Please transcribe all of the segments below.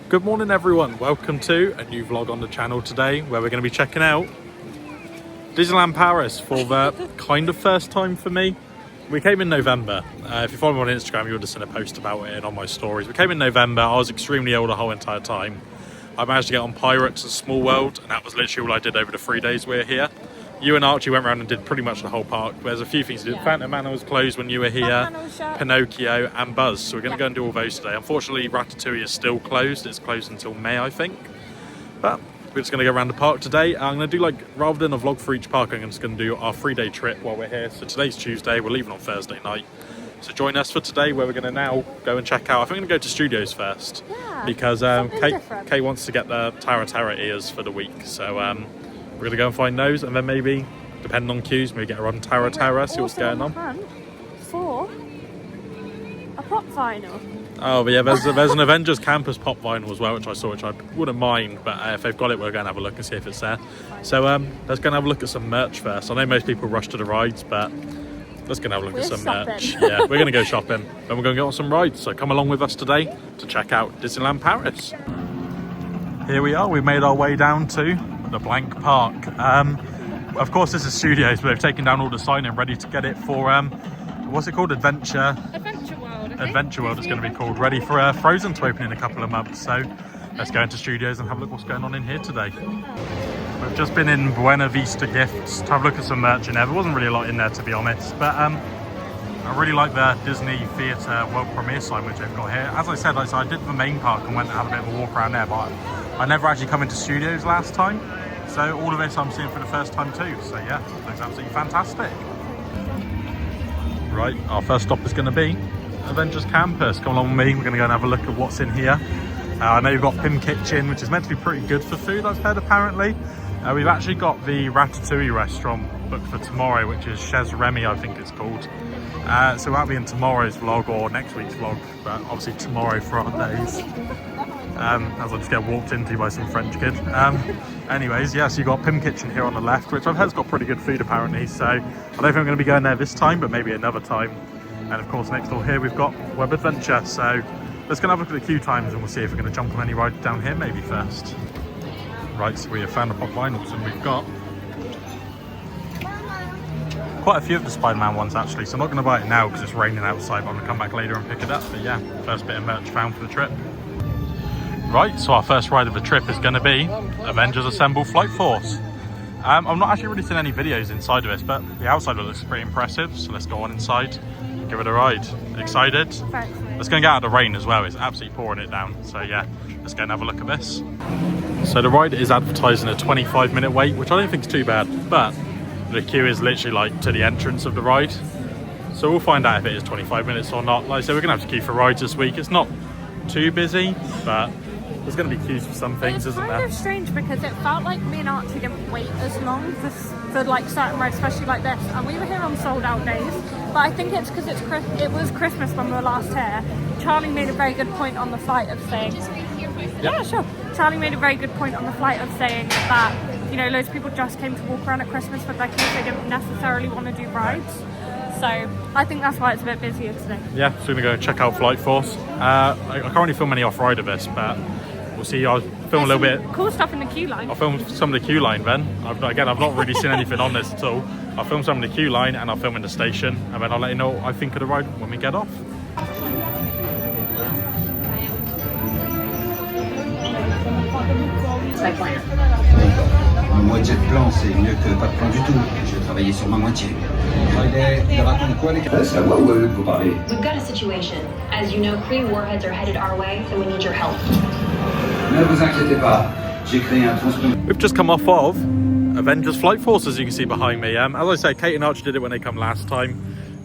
Good morning everyone, welcome to a new vlog on the channel today where we're going to be checking out Disneyland Paris for the kind of first time for me. We came in November. If you follow me on Instagram you would have seen a post about it on my stories. We came in November, I was extremely ill the whole entire time. I managed to get on Pirates and Small World and that was literally all I did over the 3 days we were here. You and Archie went around and did pretty much the whole park. There's a few things to do. Phantom Manor was closed when you were here, Pinocchio and Buzz. So we're going to go and do all those today. Unfortunately, Ratatouille is still closed. It's closed until May, I think. But we're just going to go around the park today. I'm going to do rather than a vlog for each park, I'm just going to do our 3-day trip while we're here. So today's Tuesday, we're leaving on Thursday night. So join us for today where we're going to now go and check out. I think I'm going to go to Studios first. Yeah, because Kate wants to get the Terra ears for the week. So we're going to go and find those and then maybe, depending on queues, maybe get her on Terra, see what's going on. For a pop vinyl. Oh, but yeah, there's an Avengers Campus pop vinyl as well, which I saw, which I wouldn't mind, but if they've got it, we're going to have a look and see if it's there. So let's go and have a look at some merch first. I know most people rush to the rides, but let's go and have a look at some merch. Yeah, we're going to go shopping, then we're going to get on some rides. So come along with us today to check out Disneyland Paris. Here we are, we've made our way down to the blank park. Of course this is Studios, but they've taken down all the signing ready to get it for what's it called? Adventure World it's going to be called, ready for Frozen to open in a couple of months. So let's go into Studios and have a look what's going on in here today. We've just been in Buena Vista Gifts to have a look at some merch in there. There wasn't really a lot in there, to be honest, but I really like the Disney Theatre World Premiere sign which they've got here. As I said, I did the main park and went and had a bit of a walk around there, but I never actually come into Studios last time. So all of this I'm seeing for the first time too. So yeah, looks absolutely fantastic. Right, our first stop is going to be Avengers Campus. Come along with me, we're going to go and have a look at what's in here. I know you've got Pim Kitchen, which is meant to be pretty good for food, I've heard apparently. We've actually got the Ratatouille restaurant booked for tomorrow, which is Chez Remy, I think it's called. So that'll be in tomorrow's vlog or next week's vlog, but obviously tomorrow for our days. As I just get walked into by some French kid. Anyways, yeah, so you've got Pim Kitchen here on the left, which I've heard's got pretty good food apparently, so I don't think I'm going to be going there this time, but maybe another time. And of course next door here we've got Web Adventure, so let's go and have a look at the queue times and we'll see if we're going to jump on any rides down here maybe first. Right, so we have found the pop vinyls and we've got quite a few of the Spider-Man ones actually, so I'm not going to buy it now because it's raining outside, but I'm going to come back later and pick it up. But yeah, first bit of merch found for the trip. Right, so our first ride of the trip is going to be Avengers Assemble Flight Force. I've not actually really seen any videos inside of this, but the outside looks pretty impressive, so let's go on inside and give it a ride. Excited? Let's go and get out of the rain as well, it's absolutely pouring it down. So yeah, let's go and have a look at this. So the ride is advertising a 25-minute wait, which I don't think is too bad, but the queue is literally to the entrance of the ride. So we'll find out if it is 25 minutes or not. Like I said, we're going to have to queue for rides this week. It's not too busy, but there's going to be queues for some things, isn't there? It's kind of strange because it felt like me and Archie didn't wait as long for certain rides, especially like this. And we were here on sold out days, but I think it's because it was Christmas when we were last here. Charlie made a very good point on the flight of saying, yeah, sure. Charlie made a very good point on the flight of saying that, you know, loads of people just came to walk around at Christmas with their kids. They didn't necessarily want to do rides. So I think that's why it's a bit busier today. Yeah, so we're going to go check out Flight Force. I can't really film any off-ride of this, but we'll see. I'll film a little bit. Cool stuff in the queue line. I'll film some of the queue line then. I've not really seen anything on this at all. I'll film some of the queue line and I'll film in the station, and then I'll let you know what I think of the ride when we get off. Un moitié de plan, c'est mieux que pas de plan du tout. Je vais travailler sur ma moitié. Il raconte quoi les gars? C'est à moi ou à eux que vous parlez? We've got a situation. As you know, Kree warheads are headed our way, so we need your help. Ne vous inquiétez pas. J'ai créé un transpondeur. We've just come off of Avengers Flight Force, as you can see behind me. As I say, Kate and Archie did it when they come last time.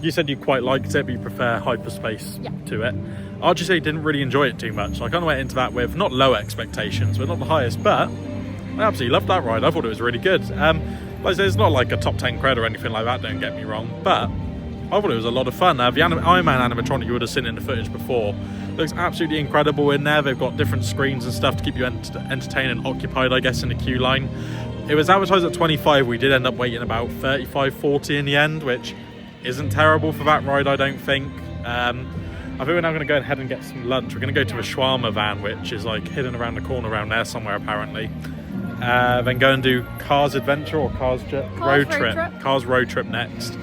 You said you quite liked it, but you prefer Hyperspace to it. Archie said he didn't really enjoy it too much. So I kind of went into that with not low expectations, but not the highest, but I absolutely loved that ride. I thought it was really good. Like I said, it's not like a top 10 cred or anything like that, don't get me wrong, but I thought it was a lot of fun. The Iron Man animatronic you would have seen in the footage before looks absolutely incredible in there. They've got different screens and stuff to keep you entertained and occupied, I guess, in the queue line. It was advertised at 25. We did end up waiting about 35, 40 in the end, which isn't terrible for that ride, I don't think. I think we're now going to go ahead and get some lunch. We're going to go to a shawarma van, which is like hidden around the corner around there somewhere apparently. Then go and do Cars Adventure or Cars Road Trip. Cars Road Trip next.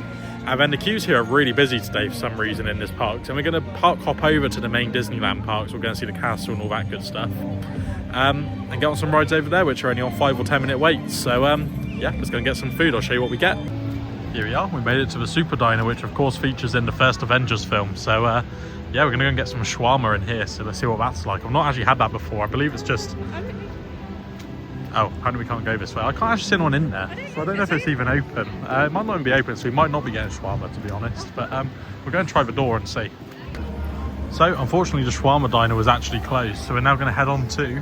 And then the queues here are really busy today for some reason in this park. So we're going to hop over to the main Disneyland parks. We're going to see the castle and all that good stuff. And get on some rides over there, which are only on 5 or 10 minute waits. So yeah, let's go and get some food. I'll show you what we get. Here we are. We made it to the Super Diner, which of course features in the first Avengers film. So yeah, we're going to go and get some shawarma in here. So let's see what that's like. I've not actually had that before. I believe it's just... Oh, apparently we can't go this way. I can't actually see anyone in there, so I don't know if it's even open. It might not even be open, so we might not be getting shawarma, to be honest. But we're going to try the door and see. So, unfortunately, the shawarma diner was actually closed, so we're now going to head on to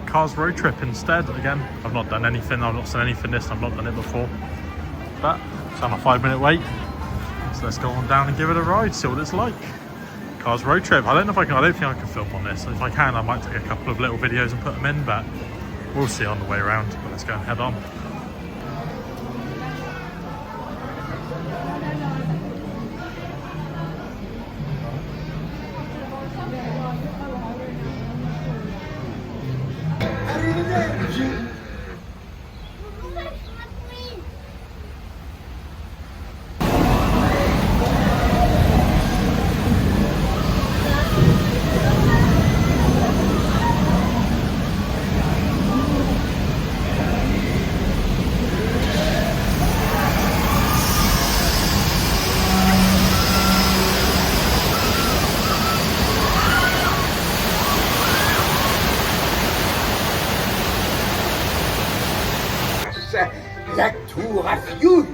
Cars Road Trip instead. Again, I've not done anything. I've not seen anything this. I've not done it before. But it's on a 5 minute wait, so let's go on down and give it a ride, see what it's like. Cars Road Trip. I don't know if I can. I don't think I can film on this. If I can, I might take a couple of little videos and put them in, but we'll see on the way around. But let's go and head on. La tour à fioul.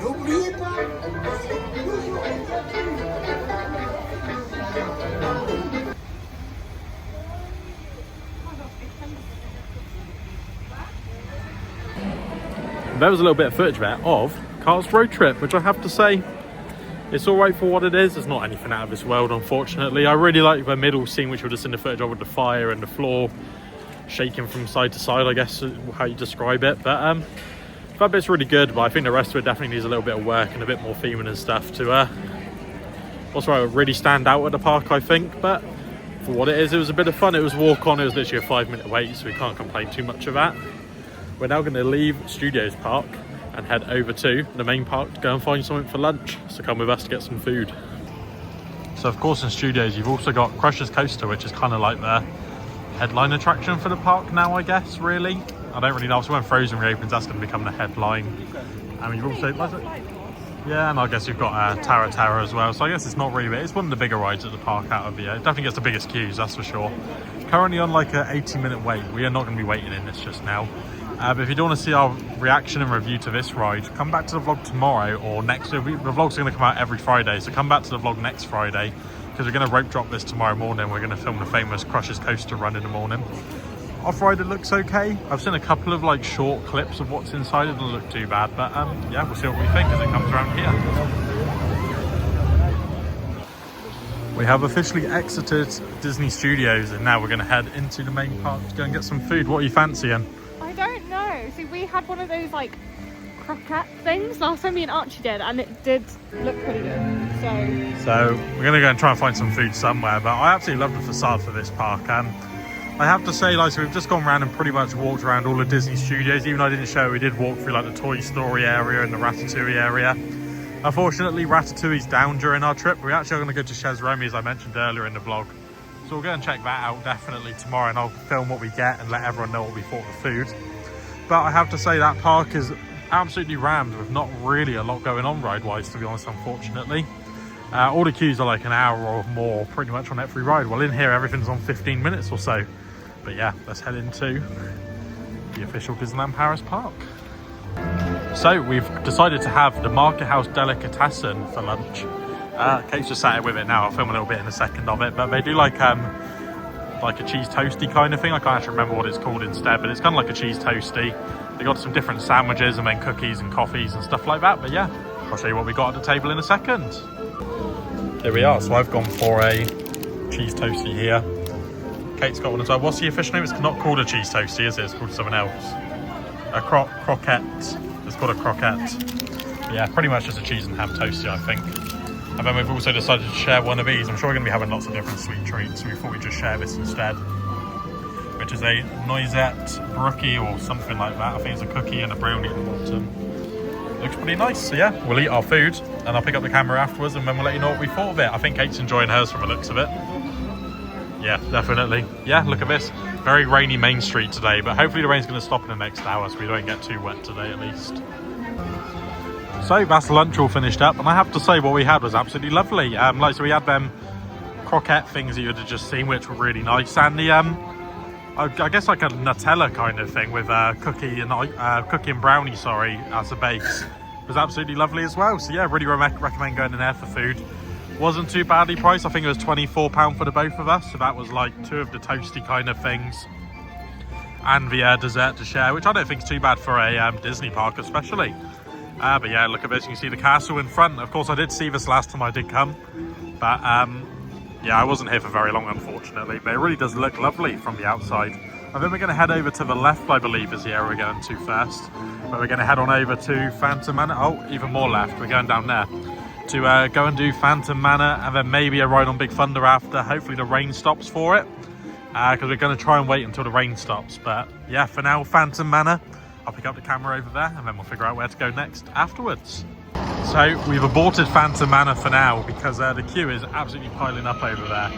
N'oubliez pas. There was a little bit of footage there of Cars Road Trip, which I have to say, it's alright for what it is. It's not anything out of this world, unfortunately. I really like the middle scene, which we've just seen the footage of, with the fire and the floor shaking from side to side, I guess how you describe it. But that bit's really good, but I think the rest of it definitely needs a little bit of work and a bit more theming and stuff to really stand out at the park, I think. But for what it is, it was a bit of fun. It was walk on. It was literally a 5 minute wait, so we can't complain too much of that. We're now going to leave Studios Park and head over to the main park to go and find something for lunch. So come with us to get some food. So of course in Studios you've also got Crush's Coaster, which is kind of like the headline attraction for the park now, I guess, really. I don't really know. So when Frozen reopens, that's going to become the headline. And you've also... Yeah, and I guess you've got Tower as well. So I guess it's not really big. It's one of the bigger rides at the park out of the... It definitely gets the biggest queues, that's for sure. Currently on like a 80-minute wait. We are not going to be waiting in this just now. But if you don't want to see our reaction and review to this ride, come back to the vlog tomorrow or next. The vlogs are going to come out every Friday, so come back to the vlog next Friday, because we're going to rope drop this tomorrow morning. We're going to film the famous Crush's Coaster run in the morning. Off-ride, it looks okay. I've seen a couple of like short clips of what's inside. It doesn't look too bad, but yeah, we'll see what we think as it comes around here. We have officially exited Disney Studios, and now we're going to head into the main park to go and get some food. What are you fancying? I don't know. See, we had one of those like croquette things last time me and Archie did, and it did look pretty good. So we're going to go and try and find some food somewhere. But I absolutely love the facade for this park, and I have to say, like, so we've just gone around and pretty much walked around all the Disney Studios. Even though I didn't show it, we did walk through like the Toy Story area and the Ratatouille area. Unfortunately, Ratatouille's down during our trip. We're actually going to go to Chez Romy, as I mentioned earlier in the vlog. So we'll go and check that out definitely tomorrow, and I'll film what we get and let everyone know what we thought of the food. But I have to say that park is absolutely rammed with not really a lot going on ride-wise, to be honest, unfortunately. All the queues are like an hour or more pretty much on every ride. Well, in here, everything's on 15 minutes or so. But yeah, let's head into the official Disneyland Paris park. So we've decided to have the Market House Delicatessen for lunch. Kate's just sat here with it now. I'll film a little bit in a second of it. But they do like a cheese toasty kind of thing. I can't actually remember what it's called instead, but it's kind of like a cheese toasty. They got some different sandwiches and then cookies and coffees and stuff like that. But yeah, I'll show you what we got at the table in a second. Here we are. So I've gone for a cheese toasty here. Kate's got one as well. What's the official name? It's not called a cheese toasty, is it? It's called something else. A croquette. It's called a croquette. But yeah, pretty much just a cheese and ham toasty, I think. And then we've also decided to share one of these. I'm sure we're going to be having lots of different sweet treats, so we thought we'd just share this instead, which is a noisette brookie or something like that. I think it's a cookie and a brownie at the bottom. Looks pretty nice. So yeah, we'll eat our food and I'll pick up the camera afterwards and then we'll let you know what we thought of it. I think Kate's enjoying hers from the looks of it. Yeah, definitely. Yeah, look at this. Very rainy Main Street today, but hopefully the rain's going to stop in the next hour so we don't get too wet today at least. So that's lunch all finished up, and I have to say what we had was absolutely lovely. So we had them croquette things that you had just seen, which were really nice, and the I guess like a Nutella kind of thing with cookie and brownie, sorry, as a base. It was absolutely lovely as well. So yeah, really recommend going in there for food. Wasn't too badly priced. I think it was £24 for the both of us. So that was like 2 of the toasty kind of things and the dessert to share, which I don't think is too bad for a Disney park especially. But yeah, look at this. You can see the castle in front. Of course, I did see this last time I did come, but yeah, I wasn't here for very long, unfortunately. But it really does look lovely from the outside. And then we're going to head over to the left, I believe, is the area we're going to first. But we're going to head on over to Phantom Manor. Oh, even more left. We're going down there to go and do Phantom Manor, and then maybe a ride on Big Thunder after. Hopefully the rain stops for it, because we're going to try and wait until the rain stops. But yeah, for now, Phantom Manor. I'll pick up the camera over there and then we'll figure out where to go next afterwards. So we've aborted Phantom Manor for now because the queue is absolutely piling up over there.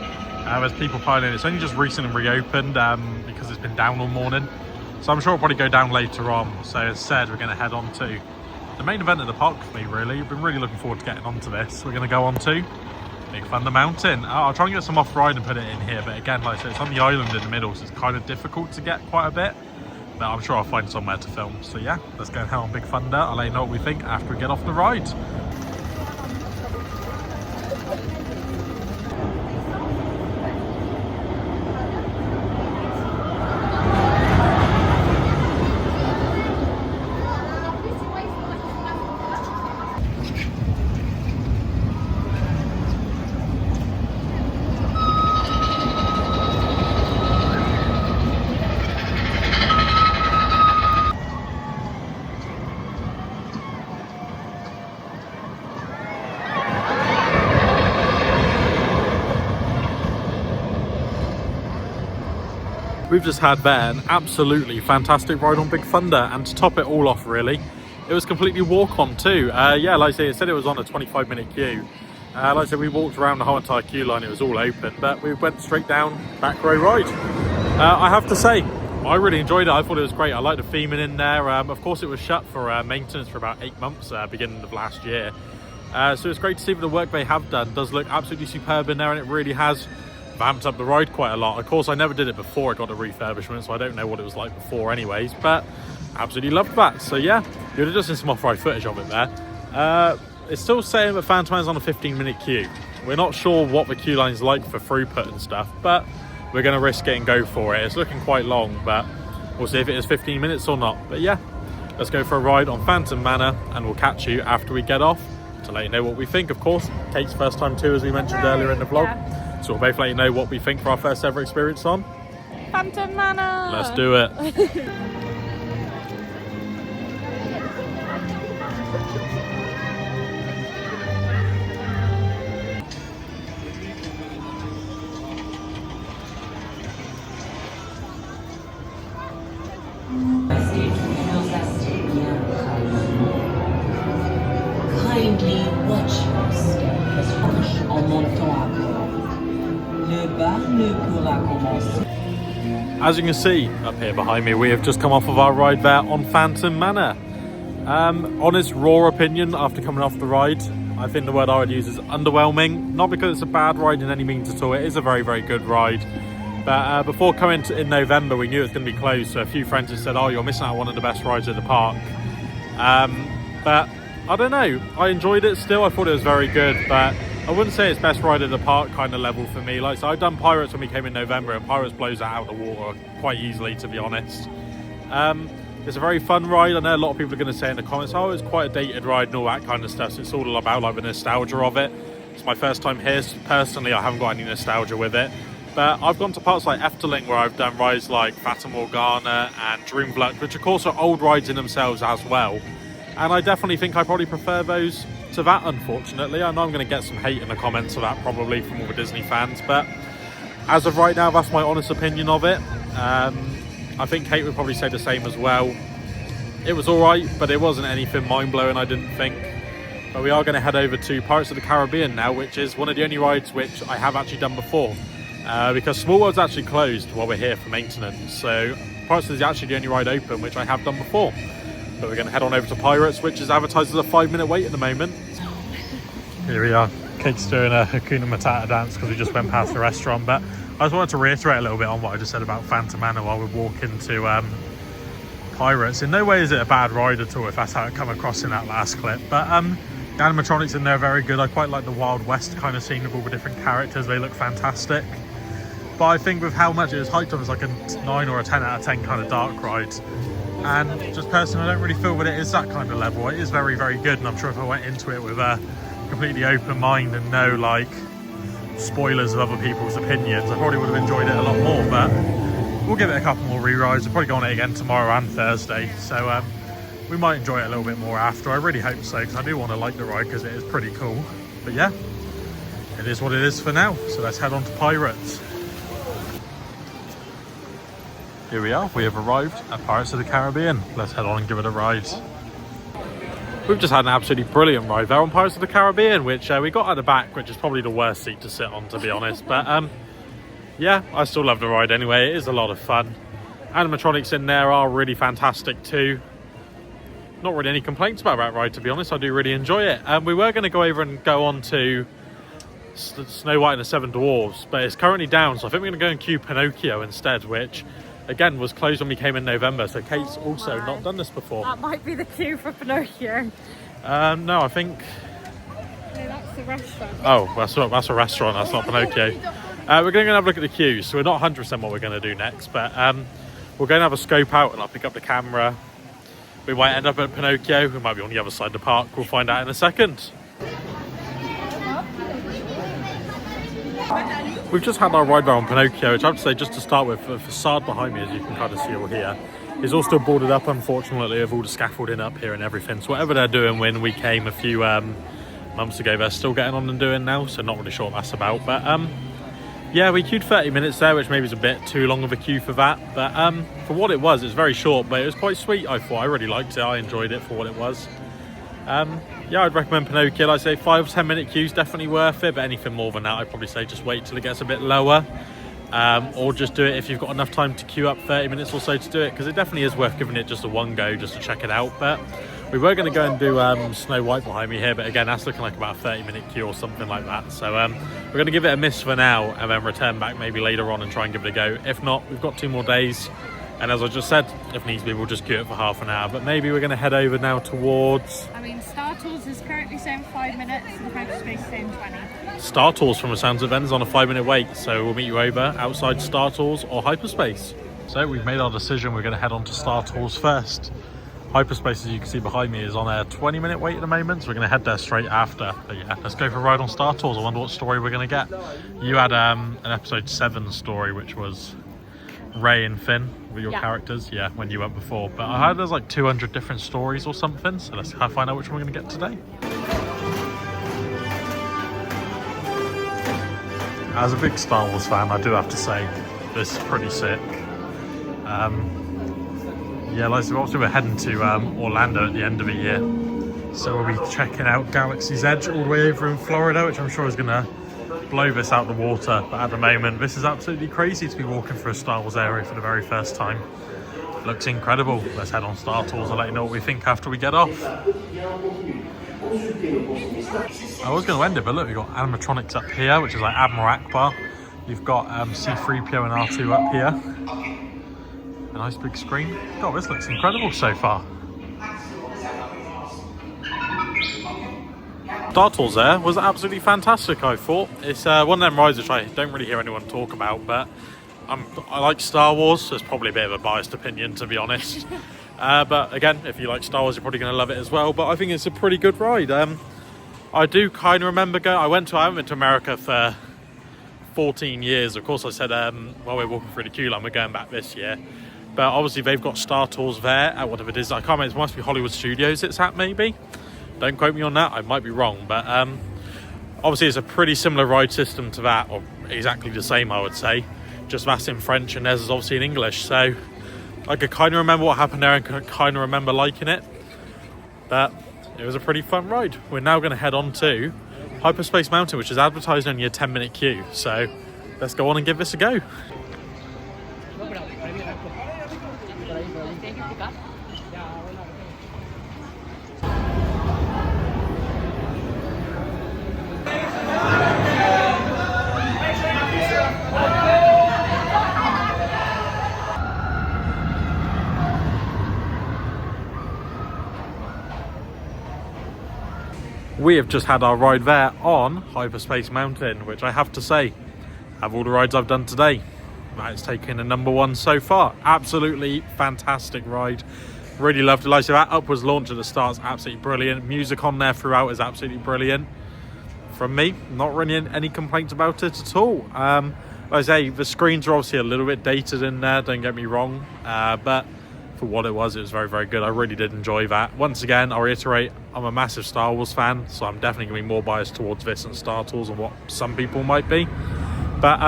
There's people piling in. It's only just recently reopened because it's been down all morning. So I'm sure it'll probably go down later on. So as said, we're going to head on to the main event of the park for me, really. I've been really looking forward to getting onto this. We're going to go on to Big Thunder Mountain. I'll try and get some off-ride and put it in here. But again, like I said, it's on the island in the middle, so it's kind of difficult to get quite a bit. But I'm sure I'll find somewhere to film. So yeah, let's go and head on Big Thunder. I'll let you know what we think after we get off the ride. We've just had there an absolutely fantastic ride on Big Thunder, and to top it all off really, it was completely walk-on too. Yeah, like I say, it said it was on a 25-minute queue. Like I said, we walked around the whole entire queue line, it was all open, but we went straight down back row ride. I have to say, I really enjoyed it. I thought it was great. I liked the theming in there. Of course, it was shut for maintenance for about 8 months, beginning of last year. So it's great to see that the work they have done does look absolutely superb in there, and it really has vamped up the ride quite a lot. Of course, I never did it before it got a refurbishment, so I don't know what it was like before anyways, but absolutely loved that. So yeah, you'd have just seen some off-ride footage of it there. It's still saying that Phantom Man's on a 15-minute queue. We're not sure what the queue line's like for throughput and stuff, but we're going to risk it and go for it. It's looking quite long, but we'll see if it is 15 minutes or not. But yeah, let's go for a ride on Phantom Manor, and we'll catch you after we get off to let you know what we think. Of course, Kate's first time too, as we mentioned earlier in the vlog. Yeah. So we'll both let you know what we think for our first ever experience on Phantom Manor. Let's do it. Kindly watch your step en montant à bord. Le bar ne pourra commencer. As you can see up here behind me, we have just come off of our ride there on Phantom Manor. Honest, raw opinion after coming off the ride, I think the word I would use is underwhelming. Not because it's a bad ride in any means at all. It is a very, very good ride. But before coming in November, we knew it was going to be closed. So a few friends have said, oh, you're missing out on one of the best rides at the park. But I don't know. I enjoyed it still. I thought it was very good. But I wouldn't say it's best ride at the park kind of level for me. Like, so I've done Pirates when we came in November, and Pirates blows that out of the water quite easily, to be honest. It's a very fun ride. I know a lot of people are going to say in the comments, oh, it's quite a dated ride and all that kind of stuff. So it's all about like the nostalgia of it. It's my first time here. So personally, I haven't got any nostalgia with it. But I've gone to parts like Efteling where I've done rides like Fata Morgana and Dreamvlucht, which of course are old rides in themselves as well. And I definitely think I probably prefer those to that, unfortunately. I know I'm going to get some hate in the comments of that probably from all the Disney fans, but as of right now, that's my honest opinion of it. I think Kate would probably say the same as well. It was alright, but it wasn't anything mind-blowing, I didn't think. But we are going to head over to Pirates of the Caribbean now, which is one of the only rides which I have actually done before. Because Small World's actually closed while we're here for maintenance, so Pirates is actually the only ride open which I have done before. But we're going to head on over to Pirates, which is advertised as a 5-minute wait at the moment. Here we are. Kate's doing a Hakuna Matata dance because we just went past the restaurant, but I just wanted to reiterate a little bit on what I just said about Phantom Manor while we walk into Pirates. In no way is it a bad ride at all, if that's how it come across in that last clip, but the animatronics in there are very good. I quite like the Wild West kind of scene with all the different characters. They look fantastic. But I think with how much it was hyped up as like a 9 or a 10 out of 10 kind of dark ride, and just personally I don't really feel that it is that kind of level. It is very, very good, and I'm sure if I went into it with a completely open mind and no like spoilers of other people's opinions, I probably would have enjoyed it a lot more. But we'll give it a couple more re-rides. We'll probably go on it again tomorrow and Thursday, so we might enjoy it a little bit more after. I really hope so, because I do want to like the ride because it is pretty cool. But yeah, it is what it is for now, so let's head on to Pirates. Here we are, we have arrived at Pirates of the Caribbean. Let's head on and give it a ride. We've just had an absolutely brilliant ride there on Pirates of the Caribbean, which we got at the back, which is probably the worst seat to sit on, to be honest. But yeah, I still love the ride anyway. It is a lot of fun. Animatronics in there are really fantastic too. Not really any complaints about that ride, to be honest. I do really enjoy it. We were going to go over and go on to Snow White and the Seven Dwarfs, but it's currently down, so I think we're going to go and queue Pinocchio instead, which again was closed when we came in November, so Kate's also not done this before. That might be the queue for Pinocchio. No, I think... No, that's the restaurant. Oh, that's a restaurant, that's not Pinocchio. We're going to have a look at the queues, so we're not 100% what we're going to do next, but we're going to have a scope out and I'll pick up the camera. We might end up at Pinocchio, we might be on the other side of the park, we'll find out in a second. We've just had our ride there on Pinocchio, which I have to say, just to start with, the facade behind me, as you can kind of see all here, is all still boarded up, unfortunately, with all the scaffolding up here and everything. So whatever they're doing when we came a few months ago, they're still getting on and doing now, so not really sure what that's about. But yeah, we queued 30 minutes there, which maybe is a bit too long of a queue for that. But for what it was very short, but it was quite sweet, I thought. I really liked it, I enjoyed it for what it was. Yeah, I'd recommend Pinocchio. I'd say 5 or 10 minute queues definitely worth it, but anything more than that I'd probably say just wait till it gets a bit lower, or just do it if you've got enough time to queue up 30 minutes or so to do it, because it definitely is worth giving it just a one go just to check it out. But we were going to go and do Snow White behind me here, but again that's looking like about a 30-minute queue or something like that, so we're going to give it a miss for now and then return back maybe later on and try and give it a go. If not, we've got 2 more days, and as I just said, if needs be we'll just queue it for half an hour. But maybe we're going to head over now towards... I mean, Star Tours is currently saying 5 minutes and Hyperspace is saying 20. Star Tours, from the sounds of it, is on a 5-minute wait, so we'll meet you over outside Star Tours or Hyperspace. So we've made our decision, we're going to head on to Star Tours first. Hyperspace, as you can see behind me, is on a 20-minute wait at the moment, so we're going to head there straight after. But yeah, let's go for a ride on Star Tours. I wonder what story we're going to get. You had an episode 7 story, which was Ray and Finn with your characters, when you went before. But I heard there's like 200 different stories or something, so let's find out which one we're going to get today. As a big Star Wars fan, I do have to say this is pretty sick. Yeah, like so obviously we're heading to Orlando at the end of the year, so we'll be checking out Galaxy's Edge all the way over in Florida, which I'm sure is going to blow this out the water. But at the moment, this is absolutely crazy to be walking through a Star Wars area for the very first time. Looks incredible. Let's head on Star Tours. I'll let you know what we think after we get off. I was going to end it, but look, we've got animatronics up here, which is like Admiral Akbar. You've got C-3PO and R2 up here. A nice big screen. God, this looks incredible so far. Star Tours there was absolutely fantastic, I thought. It's one of them rides which I don't really hear anyone talk about, but I like Star Wars, so it's probably a bit of a biased opinion, to be honest. But again, if you like Star Wars, you're probably going to love it as well. But I think it's a pretty good ride. I do kind of remember going... I haven't been to America for 14 years. Of course, I said while we're walking through the queue line, we're going back this year. But obviously they've got Star Tours there at whatever it is. I can't remember, it must be Hollywood Studios it's at, maybe. Don't quote me on that, I might be wrong, but obviously it's a pretty similar ride system to that, or exactly the same I would say, just that's in French and theirs is obviously in English, so I could kind of remember what happened there and could kind of remember liking it, but it was a pretty fun ride. We're now going to head on to Hyperspace Mountain, which is advertised only a 10-minute queue, so let's go on and give this a go. We have just had our ride there on Hyperspace Mountain, which I have to say, of all the rides I've done today, that is taking a #1 so far. Absolutely fantastic ride. Really loved it. Like so that upwards launch at the start is absolutely brilliant. Music on there throughout is absolutely brilliant. From me, not really any complaints about it at all. Like I say, the screens are obviously a little bit dated in there, don't get me wrong, but for what it was very, very good. I really did enjoy that. Once again, I'll reiterate, I'm a massive Star Wars fan, so I'm definitely going to be more biased towards this and Star Tours and what some people might be. But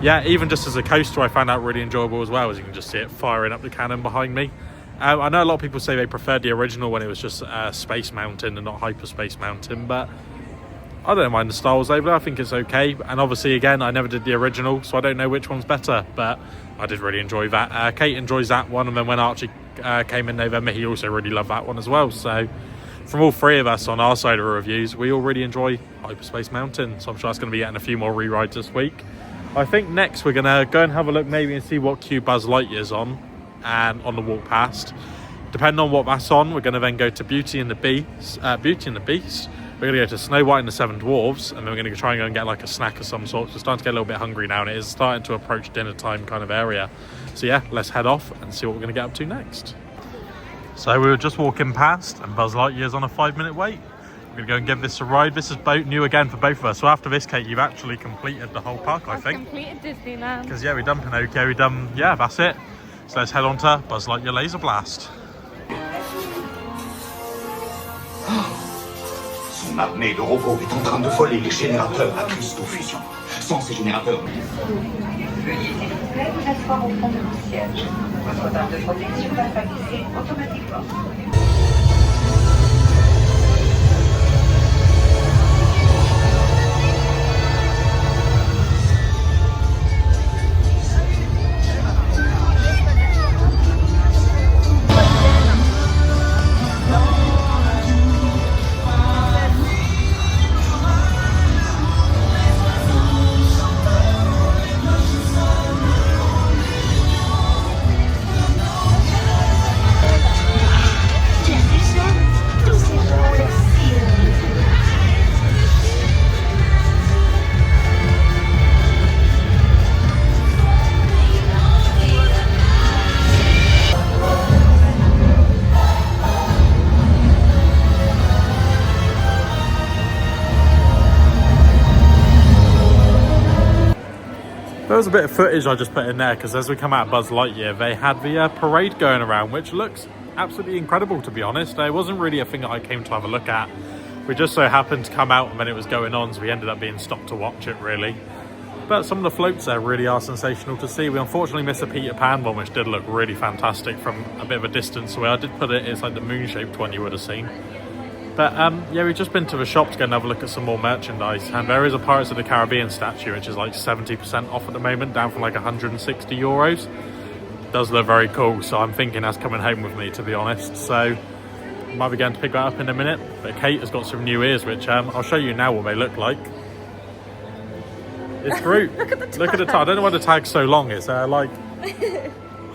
yeah, even just as a coaster, I found that really enjoyable as well, as you can just see it firing up the cannon behind me. I know a lot of people say they preferred the original when it was just Space Mountain and not Hyperspace Mountain, but I don't mind the Star Wars over there. I think it's okay. And obviously, again, I never did the original, so I don't know which one's better, but I did really enjoy that. Kate enjoys that one, and then when Archie came in November, he also really loved that one as well. So from all three of us on our side of the reviews, we all really enjoy Hyperspace Mountain, so I'm sure that's going to be getting a few more re-rides this week. I think next we're going to go and have a look maybe and see what queue Buzz Lightyear's on, and on the walk past. Depending on what that's on, we're going to then go to Beauty and the Beast. We're going to go to Snow White and the Seven Dwarfs, and then we're going to try and go and get like a snack of some sort. We're starting to get a little bit hungry now, and it is starting to approach dinner time kind of area. So yeah, let's head off and see what we're going to get up to next. So we were just walking past, and Buzz Lightyear's on a 5-minute wait. We're going to go and give this a ride. This is new again for both of us. So after this, Kate, you've actually completed the whole park, I think. Completed Disneyland. Because yeah, we've done Pinocchio, we've done, yeah, that's it. So let's head on to Buzz Lightyear Laser Blast. Son armée de robots est en train de voler les générateurs à cristaux-fusion. Sans ces générateurs... Veuillez s'il vous plaît vous asseoir au fond de mon siège. Votre barre de protection va s'activer automatiquement. There was a bit of footage I just put in there because as we come out of Buzz Lightyear, they had the parade going around, which looks absolutely incredible, to be honest. It wasn't really a thing that I came to have a look at. We just so happened to come out and then it was going on, so we ended up being stopped to watch it, really. But some of the floats there really are sensational to see. We unfortunately missed a Peter Pan one, which did look really fantastic from a bit of a distance away. I did put it, it's like the moon-shaped one you would have seen. But yeah, we've just been to the shop to go and have a look at some more merchandise, and there is a Pirates of the Caribbean statue which is like 70% off at the moment, down from like 160 euros. Does look very cool, so I'm thinking that's coming home with me, to be honest. So might be going to pick that up in a minute. But Kate has got some new ears, which I'll show you now what they look like. It's Groot. Look at the tag. I don't know why the tag's so long. It's like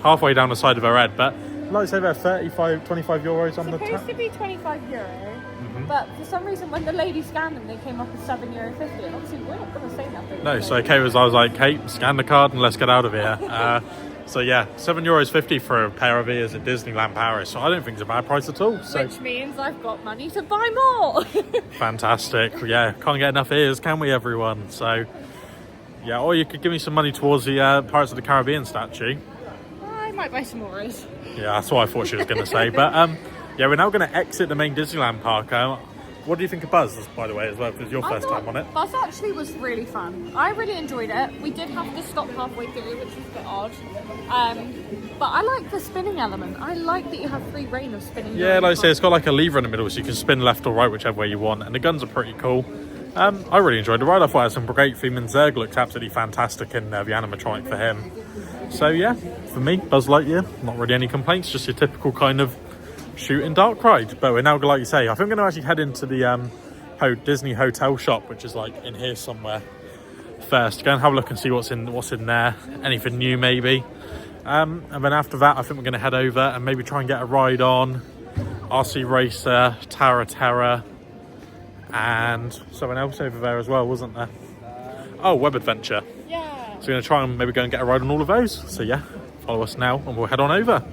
halfway down the side of her head, but like I say, they're 25 euros on the tag. Supposed to be 25 euro. But for some reason, when the lady scanned them, they came up as €7.50, and obviously we're not going to say nothing. No, so Kate I was like, Kate, scan the card and let's get out of here. So yeah, €7.50 for a pair of ears at Disneyland Paris. So I don't think it's a bad price at all. So which means I've got money to buy more. Fantastic. Yeah, can't get enough ears, can we, everyone? So yeah, or you could give me some money towards the Pirates of the Caribbean statue. I might buy some more ears. Yeah, that's what I thought she was going to say. But yeah, we're now going to exit the main Disneyland park. What do you think of Buzz, by the way, as well? Because it's your first time on it. Buzz actually was really fun. I really enjoyed it. We did have to stop halfway through, which was a bit odd. But I like the spinning element. I like that you have free reign of spinning. Yeah, like I say, it's got like a lever in the middle, so you can spin left or right, whichever way you want. And the guns are pretty cool. I really enjoyed the ride. I thought it had some great theme, and Zurg looks absolutely fantastic in the animatronic for him. So yeah, for me, Buzz Lightyear, not really any complaints, just your typical kind of shooting dark ride. But we're now, like you say, I think I'm going to actually head into the Disney hotel shop, which is like in here somewhere first. Go and have a look and see what's in there, anything new maybe. And then after that, I think we're going to head over and maybe try and get a ride on RC Racer, Tower of Terror, and someone else over there as well, wasn't there? Oh, Web Adventure. Yeah. So we're going to try and maybe go and get a ride on all of those. So yeah, follow us now and we'll head on over.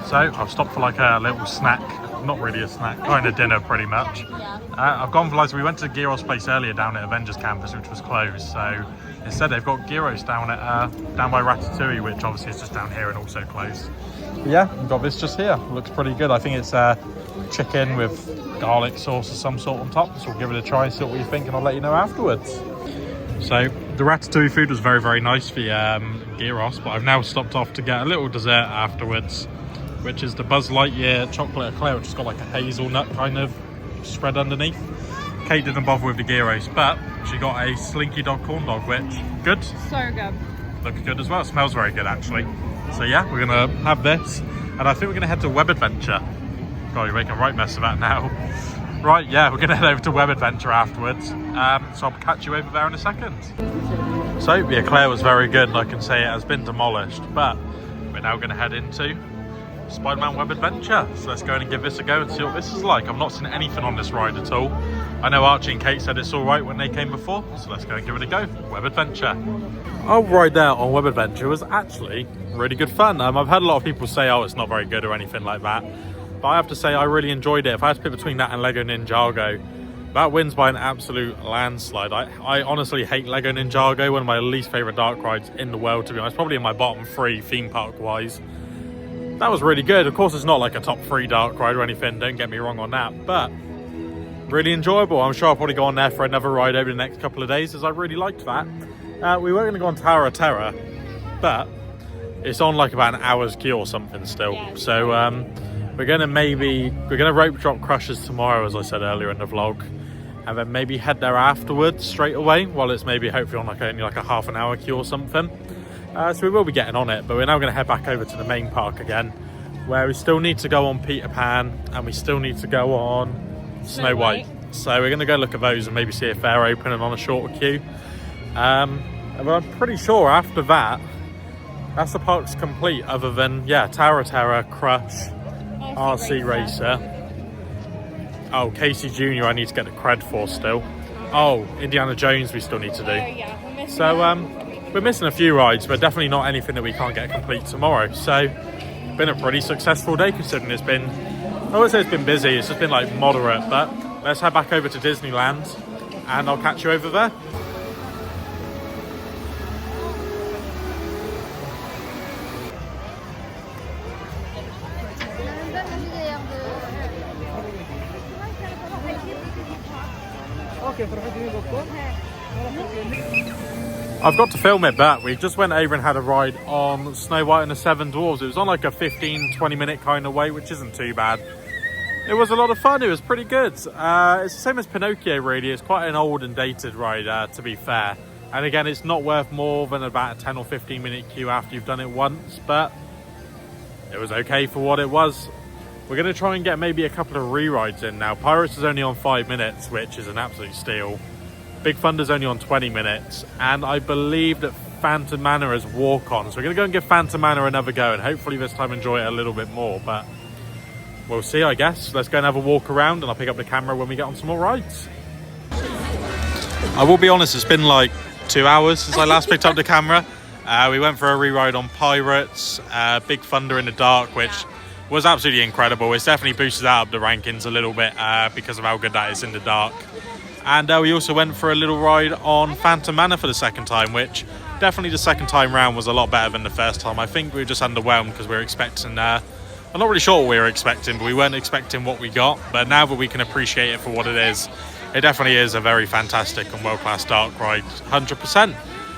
So I've stopped for like a little snack, not really a snack, kind of dinner pretty much. I've gone for like, so we went to Gyros place earlier down at Avengers Campus, which was closed. So instead they've got Gyros down by Ratatouille, which obviously is just down here and also closed. But yeah, we've got this just here. Looks pretty good. I think it's chicken with garlic sauce of some sort on top. So we'll give it a try, see what we think, and I'll let you know afterwards. So the Ratatouille food was very, very nice for Gyros, but I've now stopped off to get a little dessert afterwards, which is the Buzz Lightyear chocolate eclair, which has got like a hazelnut kind of spread underneath. Kate didn't bother with the gyros, but she got a Slinky Dog corn dog, which good. So good. Looks good as well. It smells very good actually. So yeah, we're gonna have this, and I think we're gonna head to Web Adventure. God, you're making a right mess of that now. Right, yeah, we're gonna head over to Web Adventure afterwards. So I'll catch you over there in a second. So the eclair was very good, and I can say it has been demolished, but we're now gonna head into Spider-Man Web Adventure. So let's go in and give this a go and see what this is like. I've not seen anything on this ride at all. I know Archie and Kate said it's all right when they came before, so let's go and give it a go. Web Adventure. Our ride there on Web Adventure was actually really good fun. I've had a lot of people say, oh, it's not very good or anything like that, but I have to say I really enjoyed it. If I had to pick between that and Lego Ninjago, that wins by an absolute landslide. I honestly hate Lego Ninjago, one of my least favourite dark rides in the world, to be honest. Probably in my bottom 3 theme park wise. That was really good. Of course, it's not like a top 3 dark ride or anything, don't get me wrong on that, but really enjoyable. I'm sure I'll probably go on there for another ride over the next couple of days, as I really liked that. We were going to go on Tower of Terror, but it's on like about an hour's queue or something still. Yeah. So we're going to rope drop Crushers tomorrow, as I said earlier in the vlog, and then maybe head there afterwards straight away, while it's maybe hopefully on like only like a half an hour queue or something. So we will be getting on it, but we're now going to head back over to the main park again, where we still need to go on Peter Pan and we still need to go on Snow White. So we're going to go look at those and maybe see if they're open and on a shorter queue. But I'm pretty sure after that, that's the park's complete, other than, yeah, Tower of Terror, Crush, RC Racer. Oh, Casey Jr. I need to get the cred for still. Oh, Indiana Jones we still need to do. Yeah, so we're missing a few rides, but definitely not anything that we can't get complete tomorrow. So been a pretty successful day, considering it's been, I would say it's been busy, it's just been like moderate, but let's head back over to Disneyland and I'll catch you over there. I've got to film it, but we just went over and had a ride on Snow White and the Seven Dwarfs. It was on like a 15-20 minute kind of wait, which isn't too bad. It was a lot of fun. It was pretty good. It's the same as Pinocchio, really. It's quite an old and dated ride, to be fair. And again, it's not worth more than about a 10 or 15 minute queue after you've done it once, but it was okay for what it was. We're going to try and get maybe a couple of re-rides in now. Pirates is only on 5 minutes, which is an absolute steal. Big Thunder's only on 20 minutes, and I believe that Phantom Manor is walk-on. So we're going to go and give Phantom Manor another go, and hopefully this time enjoy it a little bit more, but we'll see, I guess. Let's go and have a walk around, and I'll pick up the camera when we get on some more rides. I will be honest, it's been like 2 hours since I last picked up the camera. We went for a re-ride on Pirates, Big Thunder in the Dark, which was absolutely incredible. It's definitely boosted out of the rankings a little bit because of how good that is in the dark. And we also went for a little ride on Phantom Manor for the second time, which definitely the second time round was a lot better than the first time. I think we were just underwhelmed because we were expecting, I'm not really sure what we were expecting, but we weren't expecting what we got. But now that we can appreciate it for what it definitely is a very fantastic and world-class dark ride, 100%.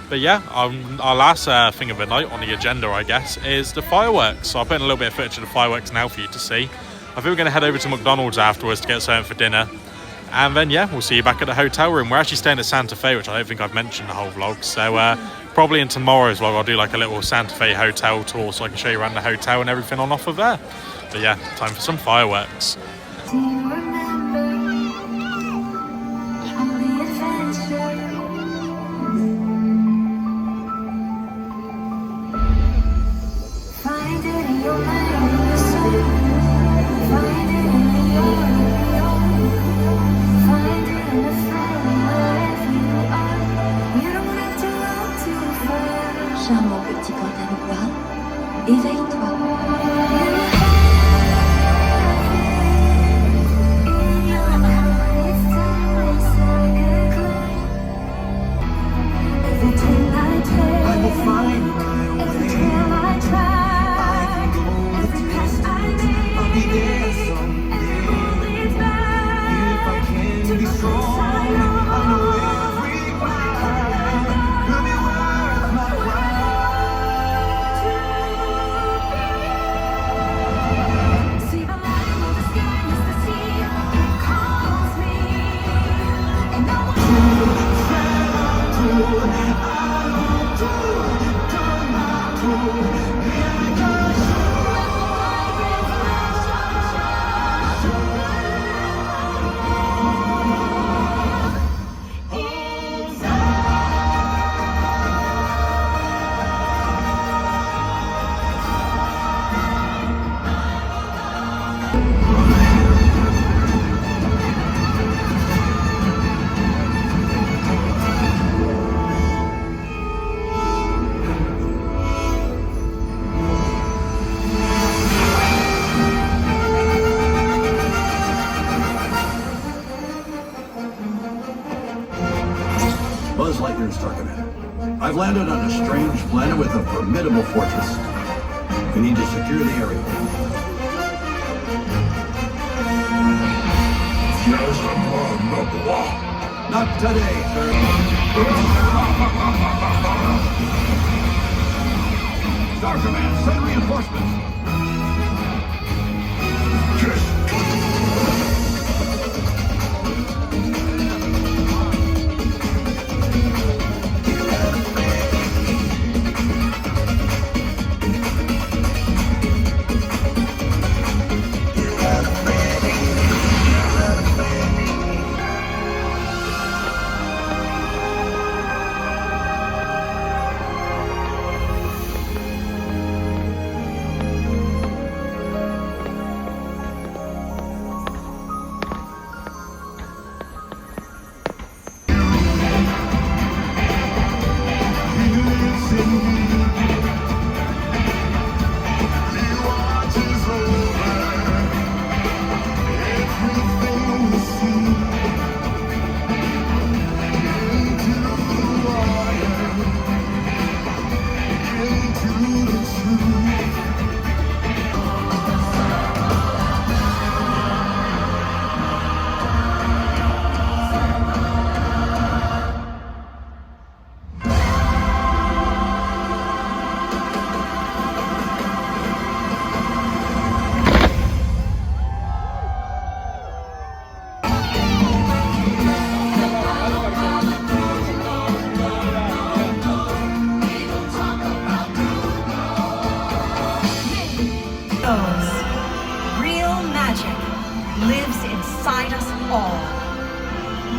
But yeah, our last thing of the night on the agenda, I guess, is the fireworks. So I'll put in a little bit of footage of the fireworks now for you to see. I think we're going to head over to McDonald's afterwards to get something for dinner. And then, yeah, we'll see you back at the hotel room. We're actually staying at Santa Fe, which I don't think I've mentioned the whole vlog. So probably in tomorrow's vlog, I'll do like a little Santa Fe hotel tour so I can show you around the hotel and everything on offer there. But yeah, time for some fireworks. Charmant petit Cantaloupe, éveille-toi. Lightyear's targeted. I've landed on a strange planet with a formidable fortress. We need to secure the area. Not today, sir. Star Command, send reinforcements.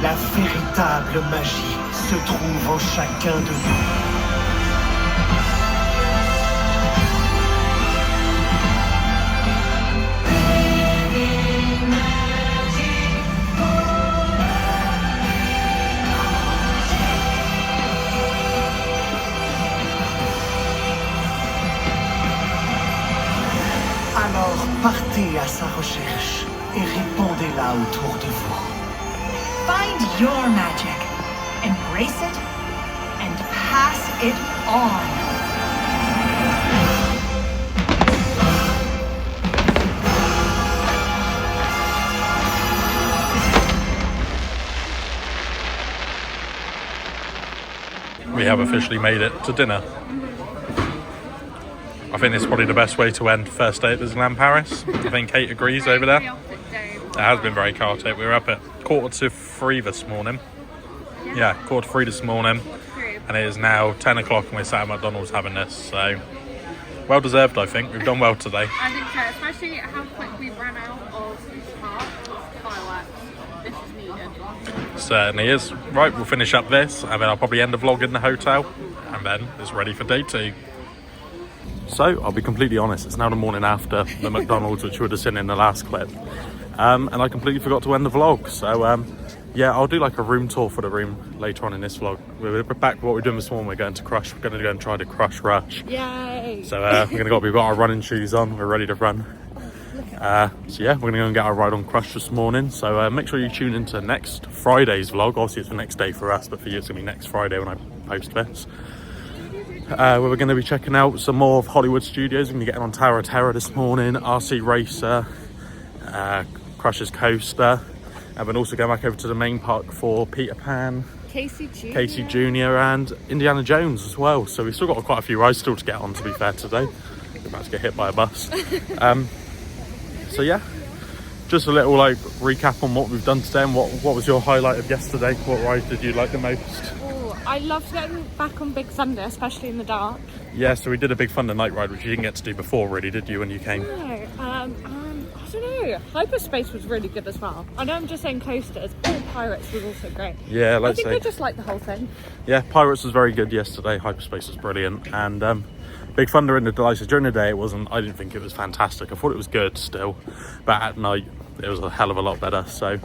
La véritable magie se trouve en chacun de nous. I'm Alors partez à sa recherche et répandez-la autour de vous. Find your magic, embrace it, and pass it on. We have officially made it to dinner. I think this is probably the best way to end first day at Disneyland Paris. I think Kate agrees over there. It has been very chaotic. We were up at 2:45 this morning. Yeah, 2:45 this morning. And it is now 10 o'clock and we're sat at McDonald's having this. So, well deserved, I think. We've done well today. I think so, especially how quick we ran out of fireworks. This is needed. Certainly is. Right, we'll finish up this and then I'll probably end the vlog in the hotel. And then it's ready for day 2. So, I'll be completely honest, it's now the morning after the McDonald's, which you would have seen in the last clip. And I completely forgot to end the vlog. So, yeah, I'll do like a room tour for the room later on in this vlog. We're back with what we're doing this morning. We're going to Crush. We're going to go and try the Crush Rush. Yay! So, we've got our running shoes on. We're ready to run. So, yeah, we're going to go and get our ride on Crush this morning. So, make sure you tune into next Friday's vlog. Obviously, it's the next day for us, but for you, it's going to be next Friday when I post this. Where we're going to be checking out some more of Hollywood Studios. We're going to be getting on Tower of Terror this morning, RC Racer, Crush's Coaster, and then also going back over to the main park for Peter Pan, Casey Jr. and Indiana Jones as well. So we've still got quite a few rides still to get on, to be fair, today. We're about to get hit by a bus. So yeah, just a little like recap on what we've done today and what was your highlight of yesterday? What ride did you like the most? I loved getting back on Big Thunder, especially in the dark. Yeah, so we did a Big Thunder night ride, which you didn't get to do before, really, did you, when you came? No, I don't know. Hyperspace was really good as well. I know I'm just saying coasters. All Pirates was also great. Yeah, I think I just liked the whole thing. Yeah, Pirates was very good yesterday. Hyperspace was brilliant, and Big Thunder in the Delights. During the day, I didn't think it was fantastic. I thought it was good still, but at night it was a hell of a lot better. So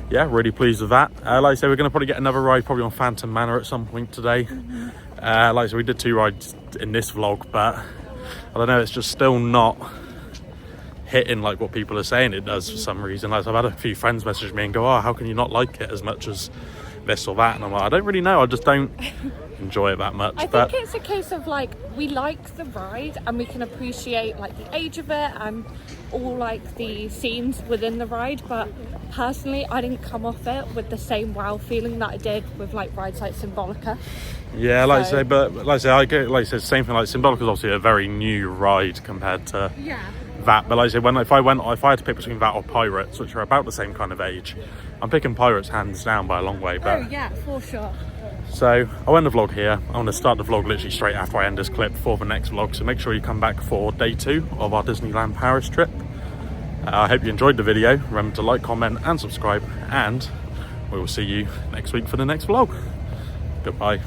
yeah, really pleased with that. Like I say, we're going to probably get another ride probably on Phantom Manor at some point today. Like I say, we did 2 rides in this vlog, but I don't know, it's just still not hitting like what people are saying it does for some reason. Like I've had a few friends message me and go, oh, how can you not like it as much as this or that? And I'm like, I don't really know, I just don't enjoy it that much. I think it's a case of like, we like the ride and we can appreciate like the age of it and all like the scenes within the ride, but personally I didn't come off it with the same wow feeling that I did with like rides like Symbolica. Yeah, like I say, but like I say, I get like I said, same thing. Like Symbolica is obviously a very new ride compared to that. But like I say, if I had to pick between that or Pirates, which are about the same kind of age, I'm picking Pirates hands down by a long way. But oh yeah, for sure. So I'll end the vlog here. I'm going to start the vlog literally straight after I end this clip for the next vlog. So make sure you come back for day 2 of our Disneyland Paris trip. I hope you enjoyed the video. Remember to like, comment and subscribe, and we will see you next week for the next vlog. Goodbye.